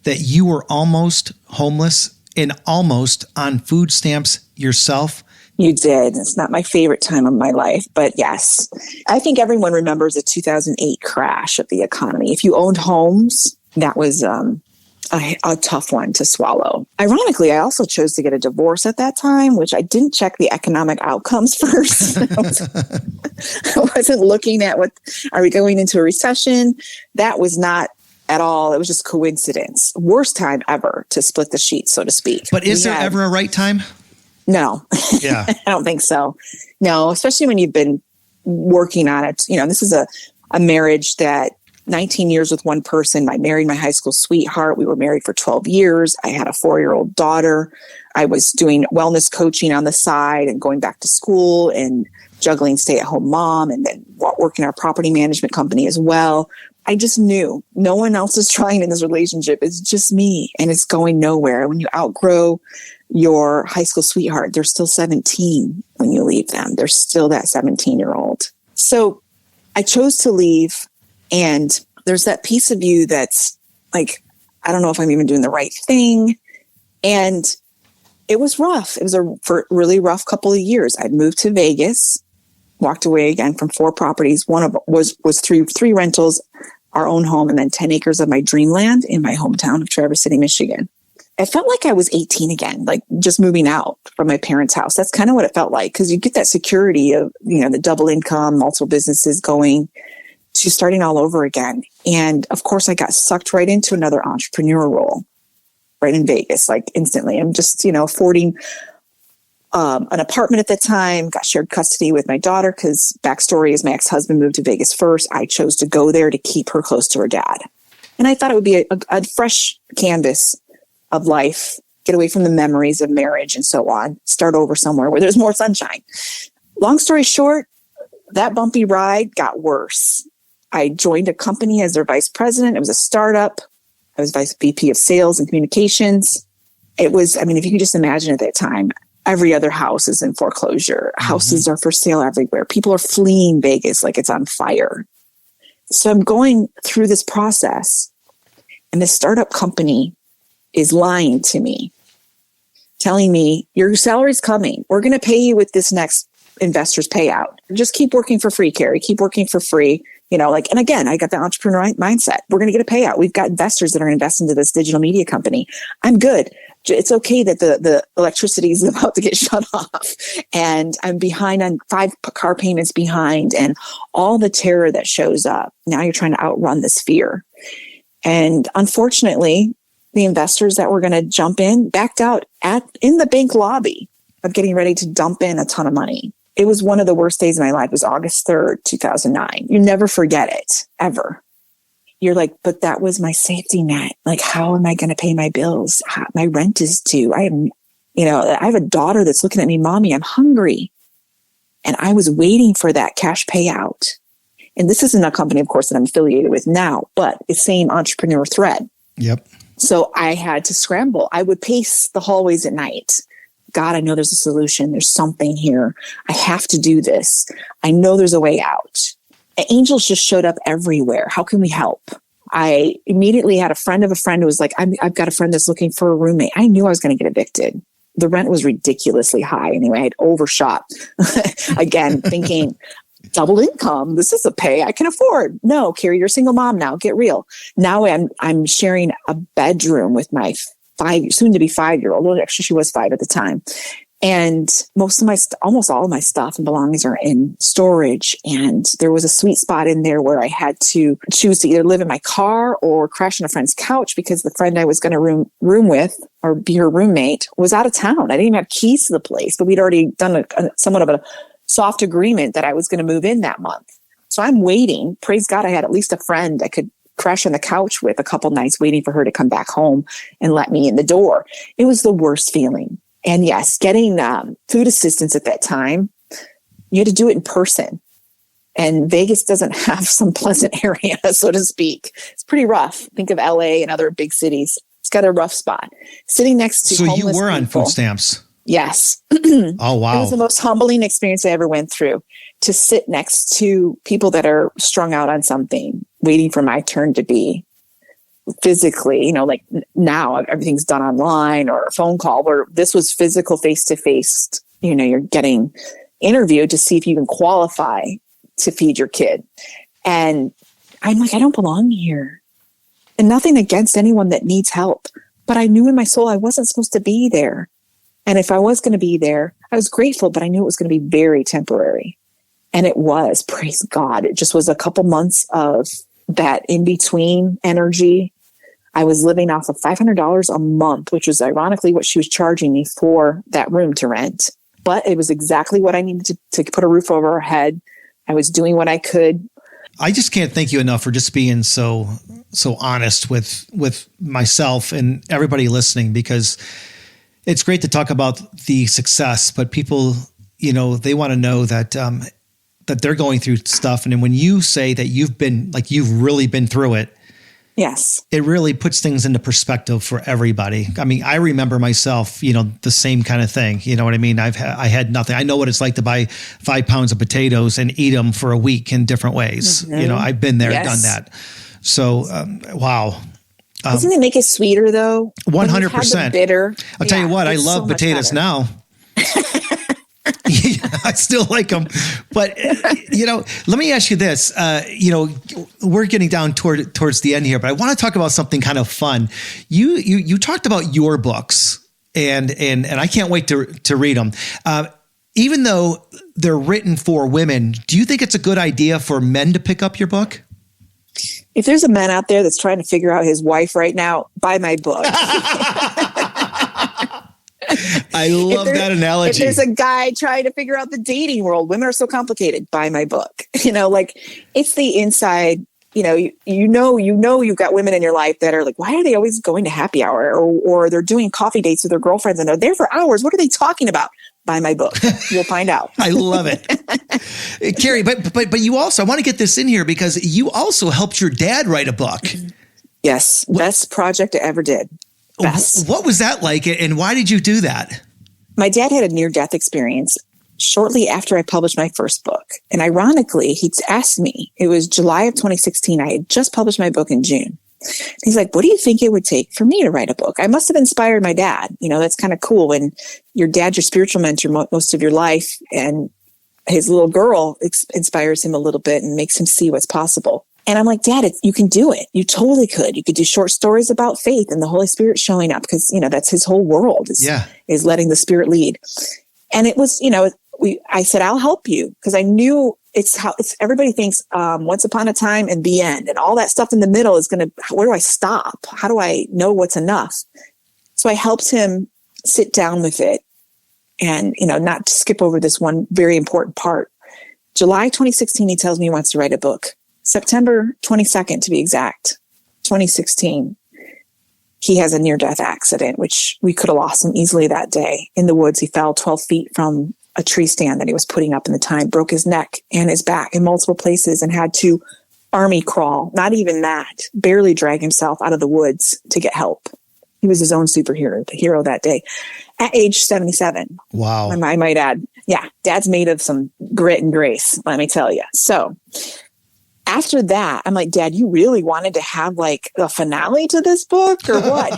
Speaker 2: that you were almost homeless and almost on food stamps yourself?
Speaker 3: You did. It's not my favorite time of my life, but yes. I think everyone remembers the 2008 crash of the economy. If you owned homes, that was a tough one to swallow. Ironically, I also chose to get a divorce at that time, which I didn't check the economic outcomes first. I wasn't looking at are we going into a recession? That was not at all. It was just coincidence. Worst time ever to split the sheet, so to speak.
Speaker 2: But is there ever a right time?
Speaker 3: No,
Speaker 2: Yeah.
Speaker 3: I don't think so. No, especially when you've been working on it. This is a marriage that 19 years with one person. I married my high school sweetheart. We were married for 12 years. I had a 4-year-old daughter. I was doing wellness coaching on the side and going back to school and juggling stay-at-home mom and then working our property management company as well. I just knew no one else is trying in this relationship. It's just me, and it's going nowhere. When you outgrow your high school sweetheart, they're still 17 when you leave them. They're still that 17-year-old. So I chose to leave, and there's that piece of you that's like, I don't know if I'm even doing the right thing. And it was rough. It was a really rough couple of years. I'd moved to Vegas, walked away again from 4 properties. One of was three rentals, our own home, and then 10 acres of my dreamland in my hometown of Traverse City, Michigan. I felt like I was 18 again, like just moving out from my parents' house. That's kind of what it felt like, because you get that security of, the double income, multiple businesses going, to starting all over again. And of course, I got sucked right into another entrepreneur role right in Vegas, like instantly. I'm just, affording an apartment at the time, got shared custody with my daughter because backstory is my ex-husband moved to Vegas first. I chose to go there to keep her close to her dad. And I thought it would be a fresh canvas of life, get away from the memories of marriage and so on, start over somewhere where there's more sunshine. Long story short, that bumpy ride got worse. I joined a company as their vice president. It was a startup. I was vice VP of sales and communications. It was, if you can just imagine at that time, every other house is in foreclosure. Houses are for sale everywhere. People are fleeing Vegas like it's on fire. So I'm going through this process, and this startup company is lying to me, telling me, your salary's coming. We're going to pay you with this next investor's payout. Just keep working for free, Karie. Keep working for free. And again, I got the entrepreneur mindset. We're going to get a payout. We've got investors that are going to invest into this digital media company. I'm good. It's okay that the electricity is about to get shut off, and I'm behind on 5 car payments behind, and all the terror that shows up. Now you're trying to outrun this fear. And unfortunately, the investors that were going to jump in backed out in the bank lobby of getting ready to dump in a ton of money. It was one of the worst days of my life. It was August 3rd, 2009. You never forget it, ever. You're like, but that was my safety net. Like, how am I going to pay my bills? My rent is due. I have a daughter that's looking at me, Mommy, I'm hungry. And I was waiting for that cash payout. And this isn't a company, of course, that I'm affiliated with now, but it's same entrepreneur thread.
Speaker 2: Yep.
Speaker 3: So I had to scramble. I would pace the hallways at night. God, I know there's a solution. There's something here. I have to do this. I know there's a way out. Angels just showed up everywhere. How can we help? I immediately had a friend of a friend who was like, I've got a friend that's looking for a roommate. I knew I was going to get evicted. The rent was ridiculously high. Anyway, I had overshot. Again, thinking, double income. This is a pay I can afford. No, Karie, you're a single mom now. Get real. Now I'm sharing a bedroom with my soon to be 5-year-old. Well, actually, she was 5 at the time. And almost all of my stuff and belongings are in storage. And there was a sweet spot in there where I had to choose to either live in my car or crash on a friend's couch, because the friend I was going to room with or be her roommate was out of town. I didn't even have keys to the place, but we'd already done somewhat of a soft agreement that I was going to move in that month. So I'm waiting. Praise God, I had at least a friend I could crash on the couch with a couple nights, waiting for her to come back home and let me in the door. It was the worst feeling. And yes, getting food assistance at that time, you had to do it in person. And Vegas doesn't have some pleasant area, so to speak. It's pretty rough. Think of LA and other big cities. It's got a rough spot. Sitting next to homeless people. So you were
Speaker 2: on food stamps?
Speaker 3: Yes.
Speaker 2: Oh, wow.
Speaker 3: It was the most humbling experience I ever went through, to sit next to people that are strung out on something, waiting for my turn to be physically, like now everything's done online or a phone call, where this was physical face-to-face. You're getting interviewed to see if you can qualify to feed your kid. And I'm like, I don't belong here. And nothing against anyone that needs help. But I knew in my soul I wasn't supposed to be there. And if I was going to be there, I was grateful, but I knew it was going to be very temporary. And it was, praise God. It just was a couple months of that in-between energy. I was living off of $500 a month, which was ironically what she was charging me for that room to rent. But it was exactly what I needed to put a roof over her head. I was doing what I could.
Speaker 2: I just can't thank you enough for just being so honest with myself and everybody listening, because it's great to talk about the success, but people, they want to know that that they're going through stuff. And then when you say that you've really been through it,
Speaker 3: yes, it
Speaker 2: really puts things into perspective for everybody. I mean, I remember myself, the same kind of thing. You know what I mean? I had nothing. I know what it's like to buy 5 pounds of potatoes and eat them for a week in different ways.
Speaker 3: Mm-hmm.
Speaker 2: I've been there, done that. So, wow.
Speaker 3: Doesn't it make it sweeter though?
Speaker 2: 100%.
Speaker 3: Bitter.
Speaker 2: I'll tell you what, I love potatoes now. I still like them, but let me ask you this. We're getting down towards the end here, but I want to talk about something kind of fun. You talked about your books, and I can't wait to read them. Even though they're written for women, do you think it's a good idea for men to pick up your book?
Speaker 3: If there's a man out there that's trying to figure out his wife right now, buy my book.
Speaker 2: I love that analogy.
Speaker 3: If there's a guy trying to figure out the dating world, women are so complicated, buy my book. It's the inside, you've got women in your life that are like, why are they always going to happy hour? Or they're doing coffee dates with their girlfriends and they're there for hours. What are they talking about? Buy my book. You'll find out.
Speaker 2: I love it. Karie, but you also, I want to get this in here because you also helped your dad write a book.
Speaker 3: Yes. Best project I ever did. Best.
Speaker 2: What was that like, and why did you do that?
Speaker 3: My dad had a near-death experience shortly after I published my first book. And ironically, he asked me, it was July of 2016. I had just published my book in June. He's like, what do you think it would take for me to write a book? I must have inspired my dad. That's kind of cool when your dad's your spiritual mentor most of your life, and his little girl inspires him a little bit and makes him see what's possible. And I'm like, Dad, you can do it. You totally could. You could do short stories about faith and the Holy Spirit showing up, because, that's his whole world is letting the Spirit lead. And it was, I said, I'll help you, because I knew it's everybody thinks once upon a time and the end, and all that stuff in the middle is where do I stop? How do I know what's enough? So I helped him sit down with it and, not to skip over this one very important part. July 2016, he tells me he wants to write a book. September 22nd, to be exact, 2016, he has a near-death accident, which we could have lost him easily that day. In the woods, he fell 12 feet from a tree stand that he was putting up in the time, broke his neck and his back in multiple places, and had to army crawl, not even that, barely drag himself out of the woods to get help. He was his own superhero, the hero that day, at age 77.
Speaker 2: Wow.
Speaker 3: I might add. Yeah, Dad's made of some grit and grace, let me tell you. So after that, I'm like, Dad, you really wanted to have like a finale to this book or what?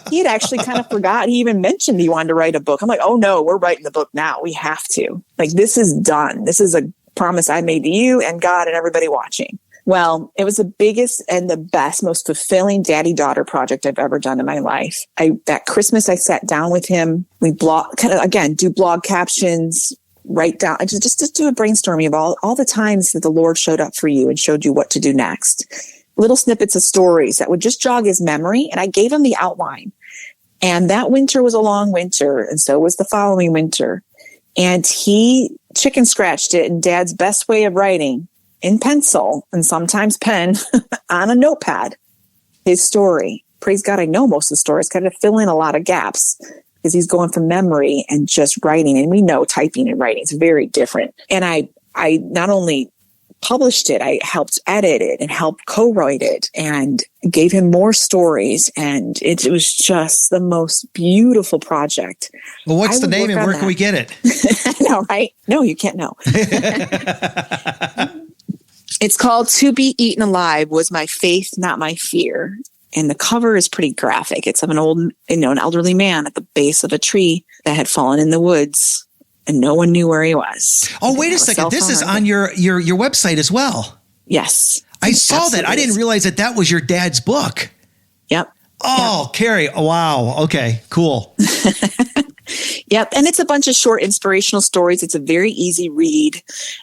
Speaker 3: He had actually kind of forgot. He even mentioned he wanted to write a book. I'm like, oh no, we're writing the book now. We have to. Like, this is done. This is a promise I made to you and God and everybody watching. Well, it was the biggest and the best, most fulfilling daddy-daughter project I've ever done in my life. That Christmas, I sat down with him. We do blog captions, write down, just do a brainstorming of all the times that the Lord showed up for you and showed you what to do next. Little snippets of stories that would just jog his memory. And I gave him the outline. And that winter was a long winter. And so was the following winter. And he chicken scratched it in Dad's best way of writing, in pencil and sometimes pen, on a notepad, his story. Praise God, I know most of the stories, kind of fill in a lot of gaps, because he's going from memory and just writing. And we know typing and writing is very different. And I not only published it, I helped edit it and helped co-write it and gave him more stories. And it was just the most beautiful project.
Speaker 2: Well, what's the name and where can we get it?
Speaker 3: I know, right? No, you can't know. It's called To Be Eaten Alive Was My Faith, Not My Fear. And the cover is pretty graphic. It's of an an elderly man at the base of a tree that had fallen in the woods, and no one knew where he was.
Speaker 2: Oh, wait a second. This is on your website as well.
Speaker 3: Yes.
Speaker 2: I saw that. I didn't realize that was your dad's book.
Speaker 3: Yep.
Speaker 2: Oh, yep. Karie. Oh, wow. Okay, cool.
Speaker 3: Yep. And it's a bunch of short inspirational stories. It's a very easy read.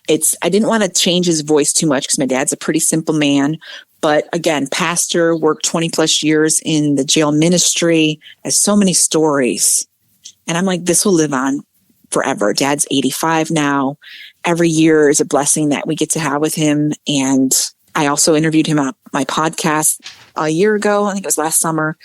Speaker 3: I didn't want to change his voice too much because my dad's a pretty simple man. But again, pastor, worked 20 plus years in the jail ministry, has so many stories. And I'm like, this will live on forever. Dad's 85 now. Every year is a blessing that we get to have with him. And I also interviewed him on my podcast a year ago. I think it was last summer,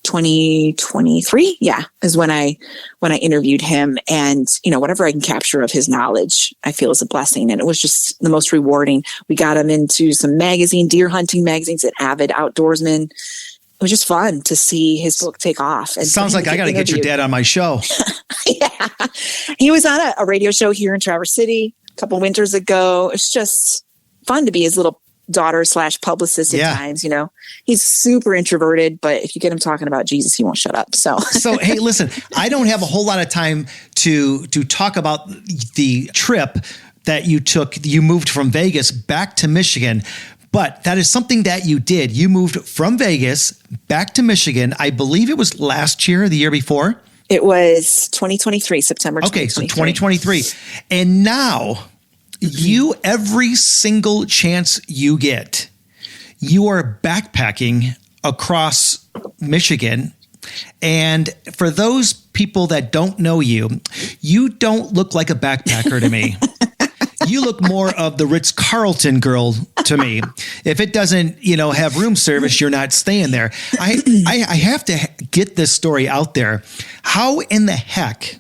Speaker 3: 2023. Yeah, is when I interviewed him. And, whatever I can capture of his knowledge, I feel is a blessing. And it was just the most rewarding. We got him into some deer hunting magazines, at Avid Outdoorsman. It was just fun to see his book take off. And
Speaker 2: sounds like I got to get your dad on my show.
Speaker 3: Yeah. He was on a radio show here in Traverse City a couple winters ago. It's just fun to be his little daughter / publicist at times. He's super introverted, but if you get him talking about Jesus, he won't shut up. So
Speaker 2: hey, listen, I don't have a whole lot of time to talk about the trip that you took. You moved from Vegas back to Michigan, but that is something that you did. You moved from Vegas back to Michigan. I believe it was last year, the year before.
Speaker 3: It was 2023, September 2023.
Speaker 2: Okay, so 2023. And now you, every single chance you get, you are backpacking across Michigan. And for those people that don't know you, you don't look like a backpacker to me. You look more of the Ritz-Carlton girl to me. If it doesn't, have room service, you're not staying there. I have to get this story out there. How in the heck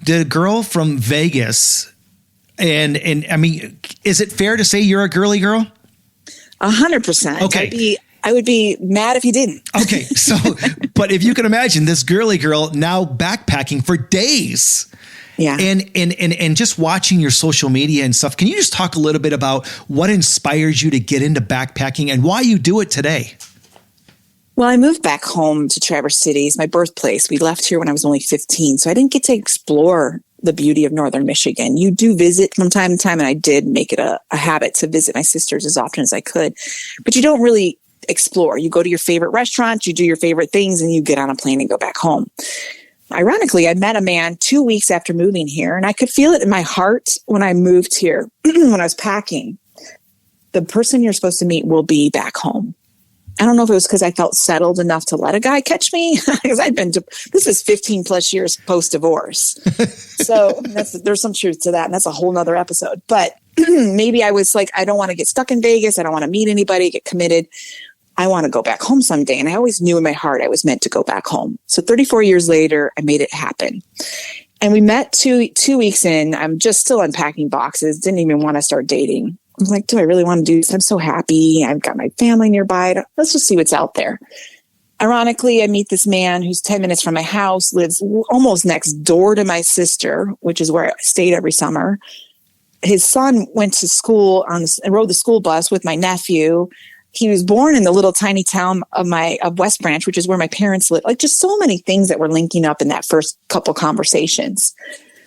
Speaker 2: did a girl from Vegas, and I mean, is it fair to say you're a girly girl?
Speaker 3: 100%.
Speaker 2: Okay.
Speaker 3: I would be mad if you didn't.
Speaker 2: Okay. So, but if you can imagine this girly girl now backpacking for days.
Speaker 3: Yeah.
Speaker 2: And just watching your social media and stuff, can you just talk a little bit about what inspires you to get into backpacking and why you do it today?
Speaker 3: Well, I moved back home to Traverse City. It's my birthplace. We left here when I was only 15, so I didn't get to explore the beauty of northern Michigan. You do visit from time to time, and I did make it a habit to visit my sisters as often as I could, but you don't really explore. You go to your favorite restaurant, you do your favorite things, and you get on a plane and go back home. Ironically, I met a man 2 weeks after moving here, and I could feel it in my heart when I moved here, when I was packing. The person you're supposed to meet will be back home. I don't know if it was because I felt settled enough to let a guy catch me, because this is 15 plus years post-divorce. So there's some truth to that, and that's a whole nother episode. But maybe I was like, I don't want to get stuck in Vegas. I don't want to meet anybody, get committed. I want to go back home someday. And I always knew in my heart I was meant to go back home. So 34 years later, I made it happen. And we met two weeks in. I'm just still unpacking boxes. Didn't even want to start dating. I was like, do I really want to do this? I'm so happy. I've got my family nearby. Let's just see what's out there. Ironically, I meet this man who's 10 minutes from my house, lives almost next door to my sister, which is where I stayed every summer. His son went to school and rode the school bus with my nephew. He was born in the little tiny town of West Branch, which is where my parents live. Like, just so many things that were linking up in that first couple conversations.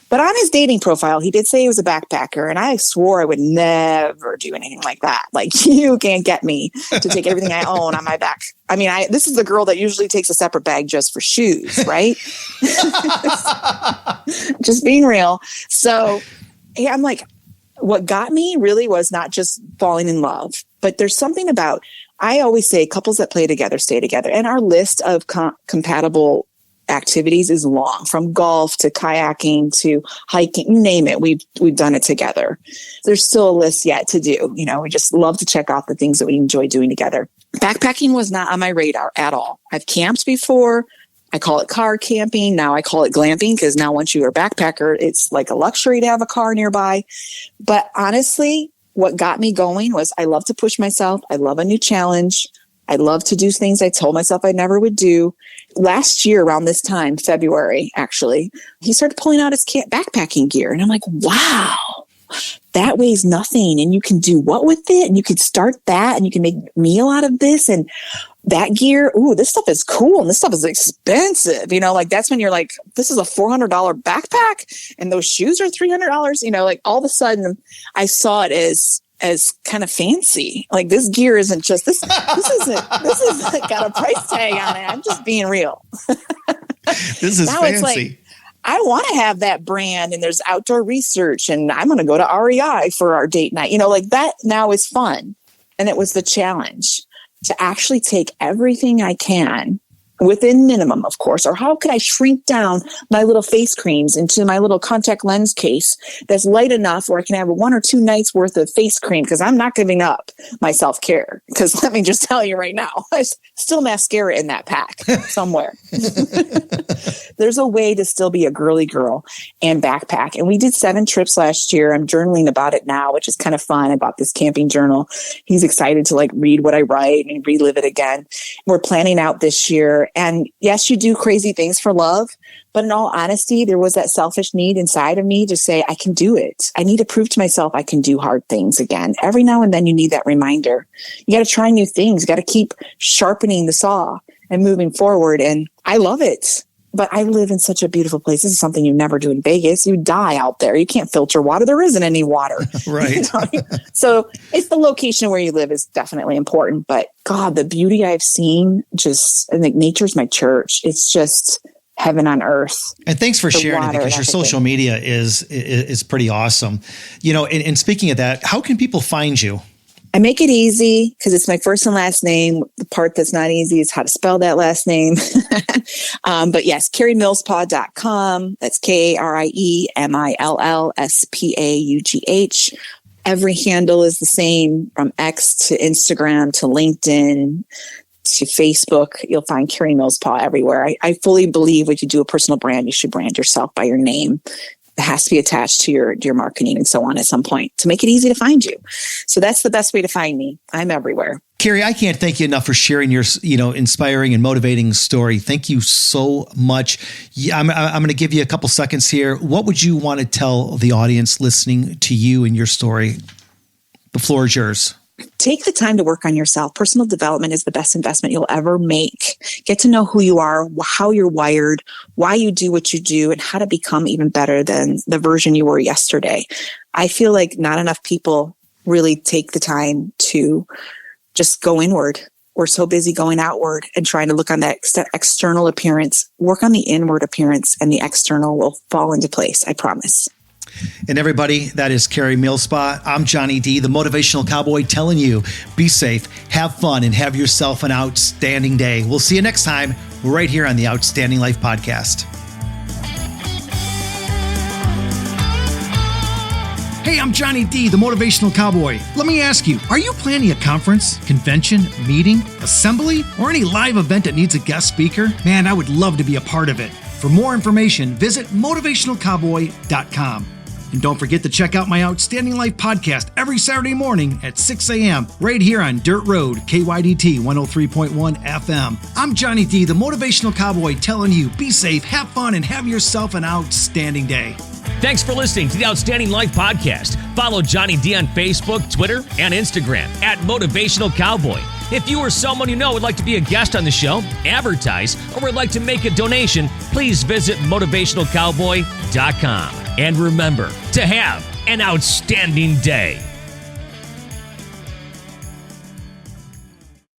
Speaker 3: But on his dating profile, he did say he was a backpacker, and I swore I would never do anything like that. Like, you can't get me to take everything I own on my back. I mean, this is the girl that usually takes a separate bag just for shoes, right? Just being real. So yeah, I'm like, what got me really was not just falling in love, but there's something about, I always say couples that play together stay together. And our list of compatible activities is long, from golf to kayaking to hiking, you name it. We've done it together. There's still a list yet to do. We just love to check off the things that we enjoy doing together. Backpacking was not on my radar at all. I've camped before. I call it car camping. Now I call it glamping, because now once you're a backpacker, it's like a luxury to have a car nearby. But honestly, what got me going was I love to push myself. I love a new challenge. I love to do things I told myself I never would do. Last year, around this time, February, actually, he started pulling out his backpacking gear. And I'm like, wow, that weighs nothing. And you can do what with it? And you can start that, and you can make a meal out of this. And that gear, ooh, this stuff is cool and this stuff is expensive. Like that's when you're like, this is a $400 backpack and those shoes are $300. Like all of a sudden I saw it as kind of fancy. Like this gear isn't just this isn't got a price tag on it. I'm just being real.
Speaker 2: This is
Speaker 3: now
Speaker 2: fancy.
Speaker 3: It's like, I want to have that brand, and there's outdoor research, and I'm going to go to REI for our date night. Like that now is fun. And it was the challenge to actually take everything I can within minimum, of course, or how could I shrink down my little face creams into my little contact lens case that's light enough where I can have 1 or 2 nights worth of face cream, because I'm not giving up my self-care. Because let me just tell you right now, there's still mascara in that pack somewhere. There's a way to still be a girly girl and backpack. And we did 7 trips last year. I'm journaling about it now, which is kind of fun. I bought this camping journal. He's excited to read what I write and relive it again. We're planning out this year. And yes, you do crazy things for love. But in all honesty, there was that selfish need inside of me to say, I can do it. I need to prove to myself I can do hard things again. Every now and then you need that reminder. You got to try new things. You got to keep sharpening the saw and moving forward. And I love it. But I live in such a beautiful place. This is something you never do in Vegas. You die out there. You can't filter water. There isn't any water.
Speaker 2: Right.
Speaker 3: So it's the location where you live is definitely important. But God, the beauty I've seen, and nature's my church. It's just heaven on earth.
Speaker 2: And thanks for sharing it, because your social media is pretty awesome. And speaking of that, how can people find you?
Speaker 3: I make it easy because it's my first and last name. The part that's not easy is how to spell that last name. But yes, KarieMillspaugh.com. That's KarieMillspaugh. Every handle is the same, from X to Instagram to LinkedIn to Facebook. You'll find Karie Millspaugh everywhere. I fully believe when you do a personal brand, you should brand yourself by your name. It has to be attached to your marketing and so on at some point to make it easy to find you. So that's the best way to find me. I'm everywhere.
Speaker 2: Karie, I can't thank you enough for sharing your, inspiring and motivating story. Thank you so much. I'm going to give you a couple seconds here. What would you want to tell the audience listening to you and your story? The floor is yours.
Speaker 3: Take the time to work on yourself. Personal development is the best investment you'll ever make. Get to know who you are, how you're wired, why you do what you do, and how to become even better than the version you were yesterday. I feel like not enough people really take the time to just go inward. We're so busy going outward and trying to look on that external appearance. Work on the inward appearance, and the external will fall into place. I promise.
Speaker 2: And everybody, that is Karie Millspaugh. I'm Johnny D, the Motivational Cowboy, telling you, be safe, have fun, and have yourself an outstanding day. We'll see you next time right here on the Outstanding Life Podcast. Hey, I'm Johnny D, the Motivational Cowboy. Let me ask you, are you planning a conference, convention, meeting, assembly, or any live event that needs a guest speaker? Man, I would love to be a part of it. For more information, visit motivationalcowboy.com. And don't forget to check out my Outstanding Life podcast every Saturday morning at 6 a.m. right here on Dirt Road, KYDT 103.1 FM. I'm Johnny D, the Motivational Cowboy, telling you, be safe, have fun, and have yourself an outstanding day.
Speaker 1: Thanks for listening to the Outstanding Life Podcast. Follow Johnny D on Facebook, Twitter, and Instagram at Motivational Cowboy. If you or someone you know would like to be a guest on the show, advertise, or would like to make a donation, please visit motivationalcowboy.com. And remember to have an outstanding day.